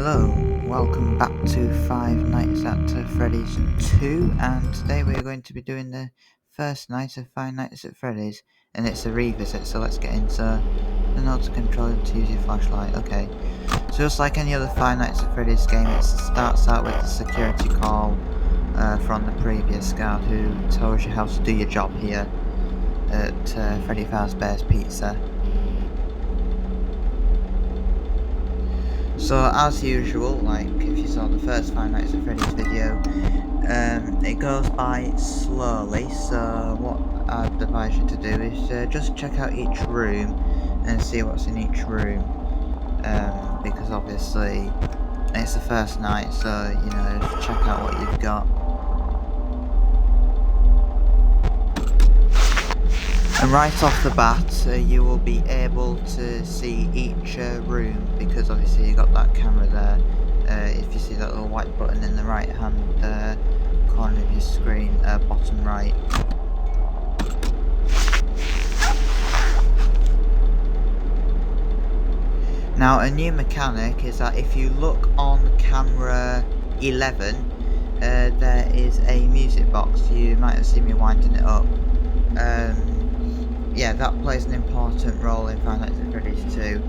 Hello, welcome back to Five Nights at Freddy's 2, and today we're going to be doing the first night of Five Nights at Freddy's, and it's a revisit, so let's get into the notes to control to use your flashlight. Okay, so just like any other Five Nights at Freddy's game, it starts out with the security call from the previous guard who tells you how to do your job here at Freddy Fazbear's Pizza. So as usual, like if you saw the first Five Nights at Freddy's video, it goes by slowly, so what I'd advise you to do is just check out each room and see what's in each room, because obviously it's the first night, so you know, just check out what you've got. And right off the bat, you will be able to see each room, because obviously you got that camera there. If you see that little white button in the right hand corner of your screen, bottom right. Now a new mechanic is that if you look on camera 11, there is a music box. You might have seen me winding it up. Yeah, that plays an important role in Five Nights at Freddy's 2.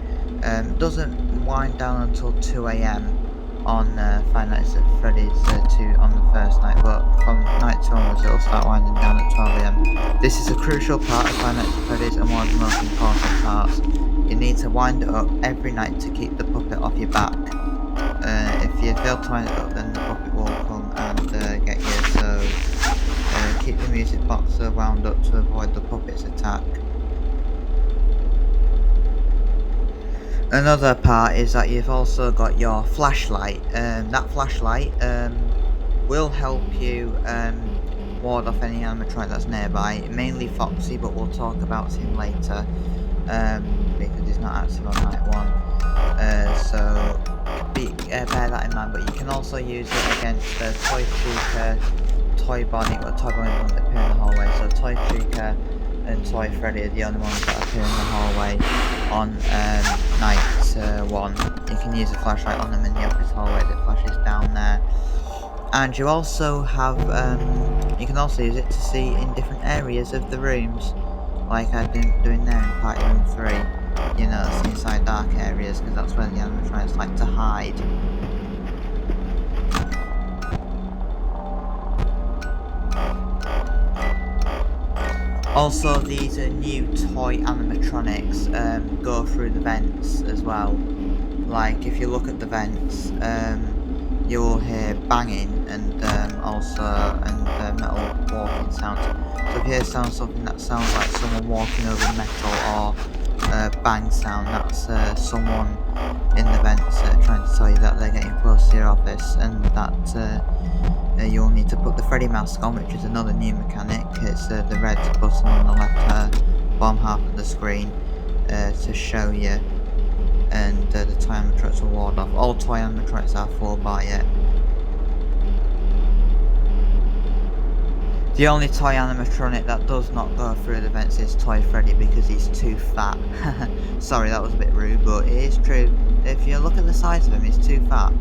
Doesn't wind down until 2 AM on Five Nights at Freddy's 2 on the first night, but from night 2 onwards it'll start winding down at 12 AM. This is a crucial part of Five Nights at Freddy's and one of the most important parts. You need to wind it up every night to keep the puppet off your back. If you fail to wind it up, then the puppet will come and get you, so keep the music box wound up to avoid the puppet's attack. Another part is that you've also got your flashlight. That flashlight will help you ward off any animatronic that's nearby, mainly Foxy, but we'll talk about him later because he's not active on night 1. So bear that in mind, but you can also use it against the Toy Chica, Toy Bonnie, well, Toy Bonnie doesn't appear in the hallway, so Toy Chica and Toy Freddy are the only ones that appear in the hallway on night 1. You can use a flashlight on them in the office hallway that flashes down there. And you also have, you can also use it to see in different areas of the rooms, like I've been doing there in Party Room 3. You know, see inside dark areas, because that's where the animatronics like to hide. Also, these new toy animatronics go through the vents as well. Like, if you look at the vents, you will hear banging and metal walking sounds. So if you hear something that sounds like someone walking over metal, or bang sound, that's someone in the vents trying to tell you that they're getting close to your office, and that you'll need to put the Freddy mask on, which is another new mechanic. It's the red button on the left bottom half of the screen to show you, and the toy animatronics will ward off. All toy animatronics are fooled by it. The only toy animatronic that does not go through the vents is Toy Freddy, because he's too fat. Sorry, that was a bit rude, but it is true. If you look at the size of him, he's too fat.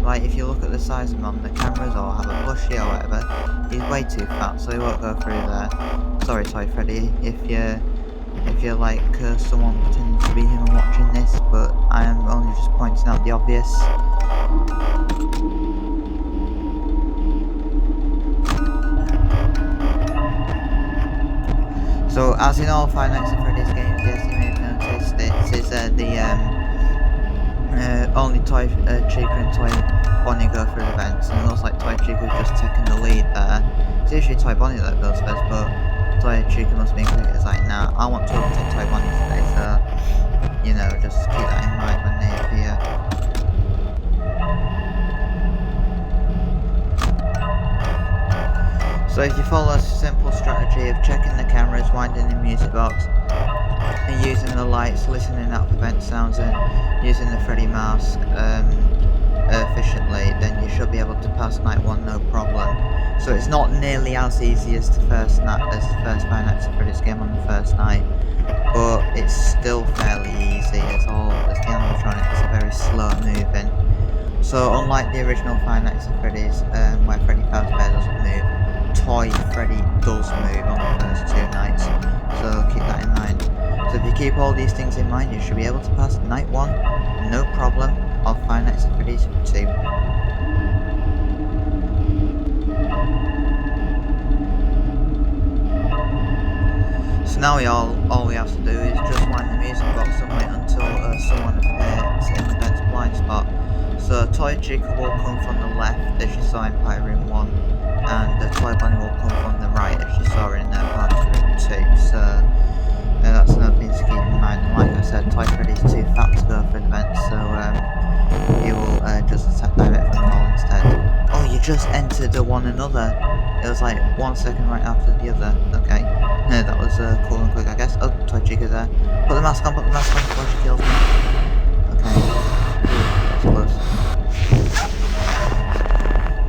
Like, if you look at the size of him on the cameras or have a plushie or whatever, he's way too fat, so he won't go through there. Sorry, Toy Freddy, if you're like someone pretending to be him and watching this, but I am only just pointing out the obvious. So, as in all Five Nights at Freddy's games, yes, you may have noticed, this is only Toy Chica and Toy Bonnie go through the vents, and it looks like Toy Chica's just taking the lead there. It's usually Toy Bonnie that goes first, but Toy Chica must be thinking, it's like, nah, I want to overtake Toy Bonnie today, so, you know, just keep that in mind when they appear. So if you follow a simple strategy of checking the cameras, winding the music box, and using the lights, listening out for vent sounds, and using the Freddy mask efficiently, then you should be able to pass night 1 no problem. So it's not nearly as easy as the first Five Nights at Freddy's game on the first night, but it's still fairly easy as the animatronics are very slow moving. So unlike the original Five Nights at Freddy's, where Freddy Fazbear doesn't move, Toy Freddy does move on the first 2 nights, so keep that in mind. So if you keep all these things in mind, you should be able to pass night 1, no problem, of Five Nights at Freddy's 2. So now all we have to do is just wind the music box and wait until someone appears in the vent's blind spot. So Toy Chica will come from the left as you saw in Pirate Room 1, and the Toy Bunny will come from the right as you saw in Party Room 2. So that's another thing to keep in mind. And like I said, Toy Freddy's too fat to go for the vent, so he will just attack direct from the hole instead. Oh, you just entered the one another. It was like 1 second right after the other. Okay. That was cool and quick, I guess. Oh, Toy Chica's there. Put the mask on before she kills me. Okay. Ooh, that's close.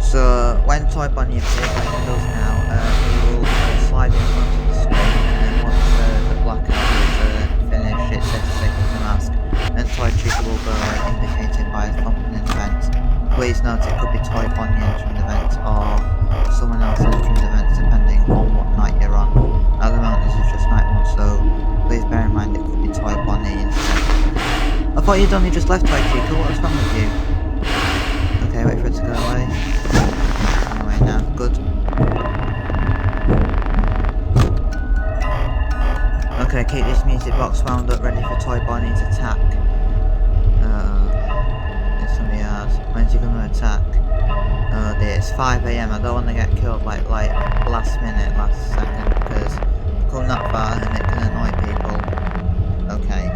So, when Toy Bunny appears, like he does now, he will slide in front of the screen, and then once the blackout is finished, it says to take off the mask, and Toy Chica will go indicated by a thumping in the vent. Please note it could be Toy Bunny entering the vent, or someone else entering the vent, depending on what night you're on. At the moment this is just night 1, so please bear in mind it could be Toy Bunny instead. I thought you'd only just left Toy Chica, what was wrong with you? Okay, wait for it to go away. Anyway, now, good. Okay, keep this music box wound up ready for Toy Bunny's attack. It's gonna be hard. When's he gonna attack? Oh dear, it's 5 AM, I don't want to get killed like last minute, last second, because come that far and it can annoy people. Okay.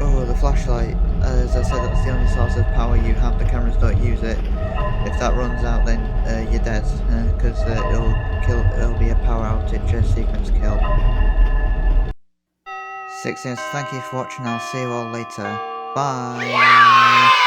Oh, the flashlight. As I said, that's the only source of power you have, the cameras don't use it. If that runs out then you're dead, because it'll be a power outage, sequence kill. 6 years, thank you for watching, I'll see you all later. Bye!